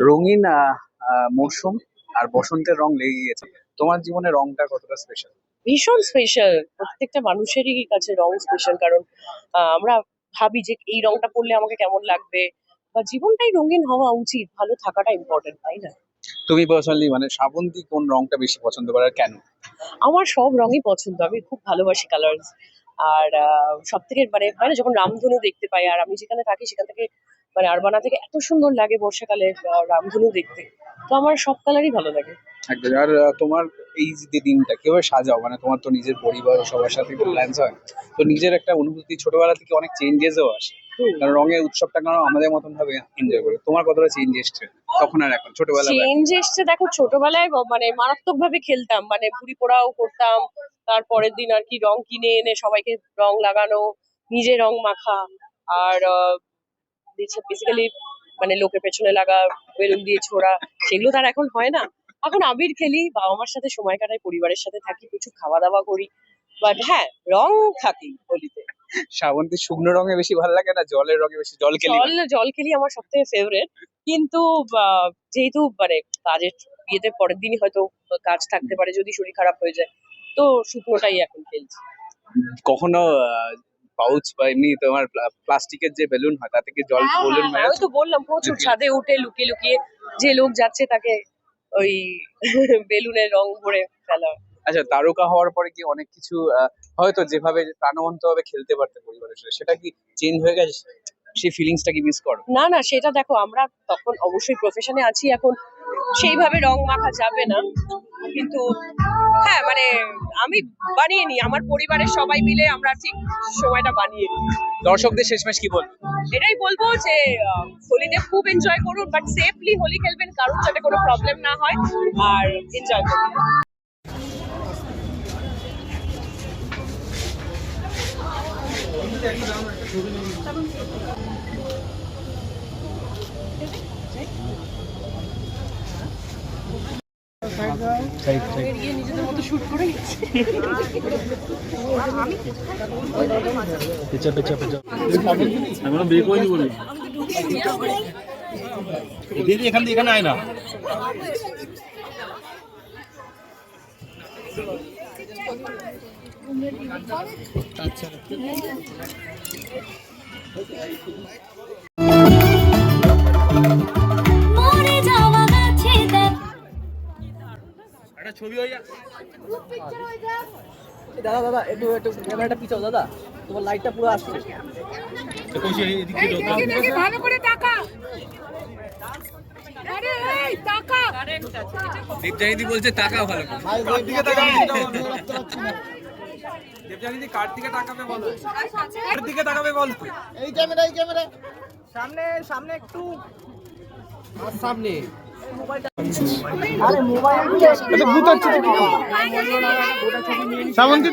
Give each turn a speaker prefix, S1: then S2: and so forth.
S1: রঙিন মরশুম আর বসন্তের রং লেগে গিয়েছে। তোমার জীবনে রংটা কতটা স্পেশাল?
S2: ভীষণ স্পেশাল। প্রত্যেকটা মানুষেরই কাছে রং স্পেশাল, কারণ আমরা ভাবি যে এই রংটা পরলে আমাকে কেমন লাগবে, বা জীবনটাই রঙিন হওয়া উচিত, ভালো থাকাটা ইম্পর্টেন্ট, তাই না?
S1: তুমি পার্সোনালি মানে শ্রাবন্তী কোন রংটা বেশি পছন্দ করো আর কেন?
S2: আমার সব রঙই পছন্দ, আমি খুব ভালোবাসি কালার্স। আর সব থেকে মানে হয় না, যখন রামধনু দেখতে পাই, আর আমি যেখানে থাকি সেখান থেকে মানে আরবানা থেকে এত সুন্দর লাগে বর্ষাকালে রামধনু দেখতে। তো আমার সব কালারই ভালো লাগে।
S1: একদম। আর তোমার এই যে দিনটা কিভাবে সাজাও, মানে তোমার তো নিজের পরিবার ও সবার সাথে প্ল্যানস হয়, তো নিজের একটা অনুভূতি ছোটবেলা থেকে অনেক চেঞ্জেসও আসে, কারণ রঙের উৎসবটা কারণ আমাদের মতন ভাবে এনজয় করে। তোমার কতটা চেঞ্জ এসছে তখন আর এখন ছোটবেলা?
S2: চেঞ্জ এসছে, দেখো ছোটবেলায় মানে মারাত্মক ভাবে খেলতাম, মানে বুড়ি পোড়াও করতাম। তারপরের দিন আর কি রং কিনে এনে সবাইকে রং লাগানো, নিজে রং মাখা। আর বেসিক্যালি মানে লোকের পেছনে লাগা, বেলুন দিয়ে ছোড়া, সেগুলো তার এখন হয় না। এখন আবির খেলি, বাবা মার সাথে সময় কাটাই, পরিবারের সাথে থাকি, প্রচুর খাওয়া দাওয়া করি। বাট হ্যাঁ, রং থাকি হোলিতে।
S1: শ্রাবন্তী শুকনো রঙে বেশি ভালো লাগে না জলের রঙে বেশি? জল খেলি
S2: জল খেলি আমার সব থেকে ফেভারিট। কিন্তু যেহেতু মানে কাজের বিয়েতে পরের দিনই হয়তো কাজ থাকতে পারে, যদি শরীর খারাপ হয়ে যায়, তো শুকনোটাই এখন খেলছি।
S1: কখনো পাউচ বা এমনি তোমার প্লাস্টিকের যে বেলুন হয় তাতে কি জল বেলুন
S2: হ্যাঁ, ওই তো বললাম, প্রচুর ছাদে উঠে লুকিয়ে লুকিয়ে যে লোক যাচ্ছে তাকে ওই বেলুনের রং ভরে ফেলা।
S1: আচ্ছা, তারকা হওয়ার পরে কি অনেক কিছু হয়তো যেভাবে প্রাণবন্ত ভাবে খেলতে পারতে পরিবারের সাথে, সেটা কি চেঞ্জ হয়ে গেছে? সেই ফিলিংসটা কি মিস করো?
S2: না না, সেটা দেখো, আমরা তখন অবশ্যই প্রফেশনে আছি, এখন সেইভাবে রং মাখা যাবে না। কিন্তু হ্যাঁ, মানে আমি বানিয়ে নিই, আমার পরিবারের সবাই মিলে আমরা ঠিক সময়টা বানিয়ে নিই।
S1: দর্শকদের শেষমেশ কি বলবো?
S2: এটাই বলবো যে হোলিতে খুব এনজয় করুন, বাট সেফলি হোলি খেলবেন, কারোর যাতে কোনো প্রবলেম না হয়, আর এনজয় করুন। নিজেদের মতো শুট করে গেছে।
S3: এখান থেকে এখানে আয় না। আচ্ছা, একটা ছবি হয়ে যায়।
S4: দাদা দাদা একটু একটু ক্যামেরাটা পিছাও দাদা, তোমার লাইটটা পুরো আসছে।
S5: ভালো করে তাকা। আরে এই তাকা।
S1: দেবজানিদি বলছে টাকা ভালো করে।
S3: কার দিকে তাকাবে? দেবজানিদি কার দিকে তাকাবে বলো? কার দিকে তাকাবে বলো?
S4: এই ক্যামেরা, এই ক্যামেরা সামনে সামনে একটু সামনে। আরে মোবাইল
S3: শ্রাবন্তী